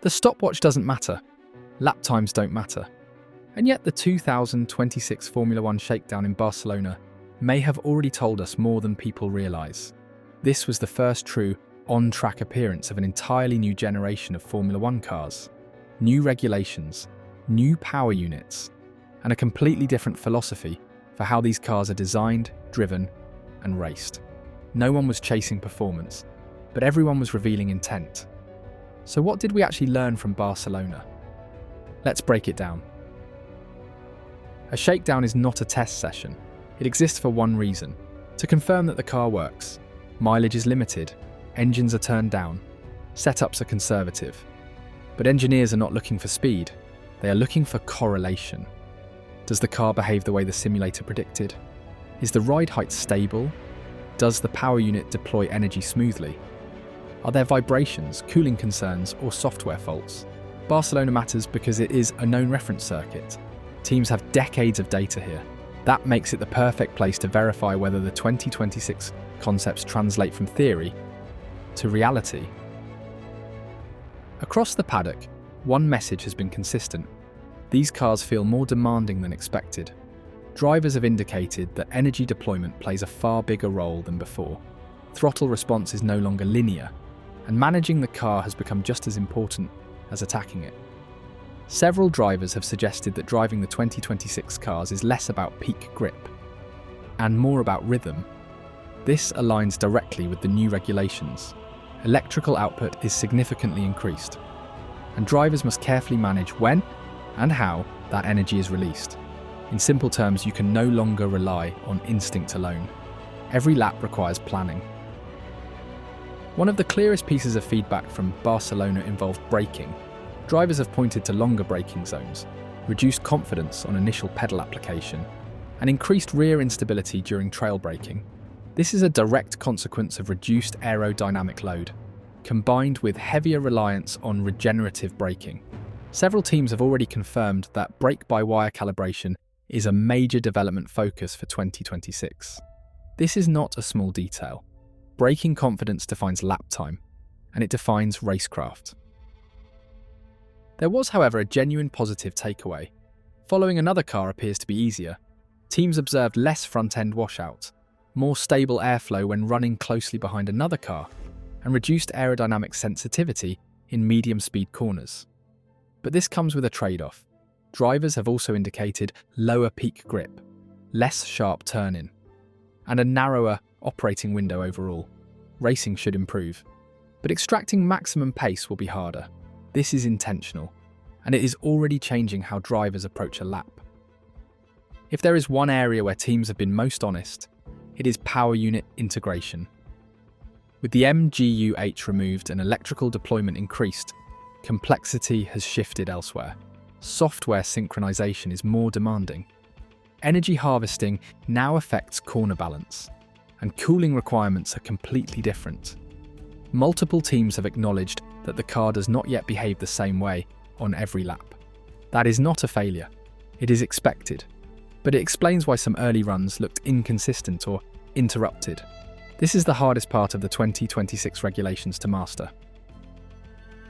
The stopwatch doesn't matter. Lap times don't matter. And yet the 2026 Formula One Shakedown in Barcelona may have already told us more than people realise. This was the first true on-track appearance of an entirely new generation of Formula One cars. New regulations, new power units, and a completely different philosophy for how these cars are designed, driven, and raced. No one was chasing performance, but everyone was revealing intent. So what did we actually learn from Barcelona? Let's break it down. A shakedown is not a test session. It exists for one reason: to confirm that the car works. Mileage is limited, engines are turned down, setups are conservative. But engineers are not looking for speed, they are looking for correlation. Does the car behave the way the simulator predicted? Is the ride height stable? Does the power unit deploy energy smoothly? Are there vibrations, cooling concerns, or software faults? Barcelona matters because it is a known reference circuit. Teams have decades of data here. That makes it the perfect place to verify whether the 2026 concepts translate from theory to reality. Across the paddock, one message has been consistent. These cars feel more demanding than expected. Drivers have indicated that energy deployment plays a far bigger role than before. Throttle response is no longer linear, and managing the car has become just as important as attacking it. Several drivers have suggested that driving the 2026 cars is less about peak grip and more about rhythm. This aligns directly with the new regulations. Electrical output is significantly increased, and drivers must carefully manage when and how that energy is released. In simple terms, you can no longer rely on instinct alone. Every lap requires planning. One of the clearest pieces of feedback from Barcelona involved braking. Drivers have pointed to longer braking zones, reduced confidence on initial pedal application, and increased rear instability during trail braking. This is a direct consequence of reduced aerodynamic load, combined with heavier reliance on regenerative braking. Several teams have already confirmed that brake-by-wire calibration is a major development focus for 2026. This is not a small detail. Braking confidence defines lap time, and it defines racecraft. There was, however, a genuine positive takeaway. Following another car appears to be easier. Teams observed less front-end washout, more stable airflow when running closely behind another car, and reduced aerodynamic sensitivity in medium-speed corners. But this comes with a trade-off. Drivers have also indicated lower peak grip, less sharp turn-in, and a narrower operating window overall. Racing should improve, but extracting maximum pace will be harder. This is intentional, and it is already changing how drivers approach a lap. If there is one area where teams have been most honest, it is power unit integration. With the MGU-H removed and electrical deployment increased, complexity has shifted elsewhere. Software synchronization is more demanding. Energy harvesting now affects corner balance, and cooling requirements are completely different. Multiple teams have acknowledged that the car does not yet behave the same way on every lap. That is not a failure. It is expected. But it explains why some early runs looked inconsistent or interrupted. This is the hardest part of the 2026 regulations to master.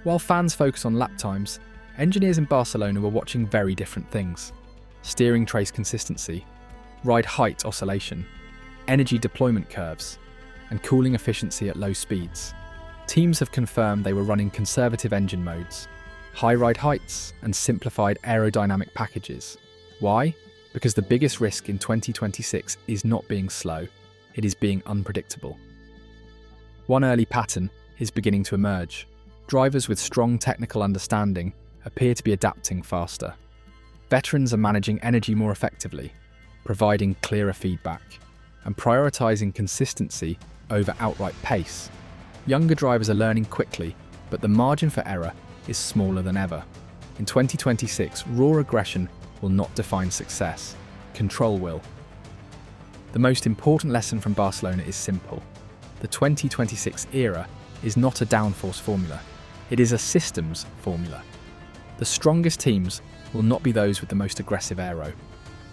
While fans focus on lap times, engineers in Barcelona were watching very different things: steering trace consistency, ride height oscillation, energy deployment curves, and cooling efficiency at low speeds. Teams have confirmed they were running conservative engine modes, high ride heights, and simplified aerodynamic packages. Why? Because the biggest risk in 2026 is not being slow, it is being unpredictable. One early pattern is beginning to emerge. Drivers with strong technical understanding appear to be adapting faster. Veterans are managing energy more effectively, providing clearer feedback, and prioritizing consistency over outright pace. Younger drivers are learning quickly, but the margin for error is smaller than ever. In 2026, raw aggression will not define success, control will. The most important lesson from Barcelona is simple. The 2026 era is not a downforce formula, it is a systems formula. The strongest teams will not be those with the most aggressive aero,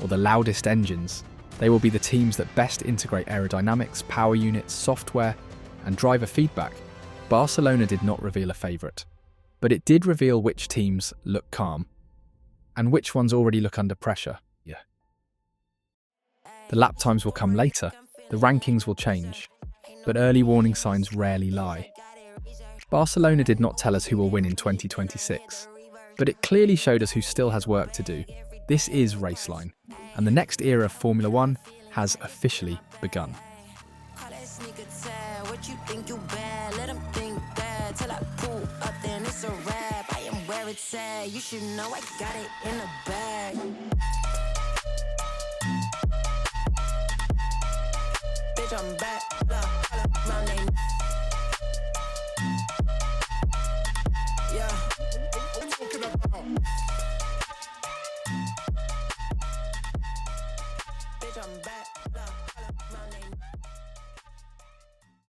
or the loudest engines. They will be the teams that best integrate aerodynamics, power units, software, and driver feedback. Barcelona did not reveal a favourite. But it did reveal which teams look calm and which ones already look under pressure. The lap times will come later, the rankings will change, but early warning signs rarely lie. Barcelona did not tell us who will win in 2026, but it clearly showed us who still has work to do. This is Raceline, and the next era of Formula One has officially begun. You should know I got it in the bag. Bitch, I'm back.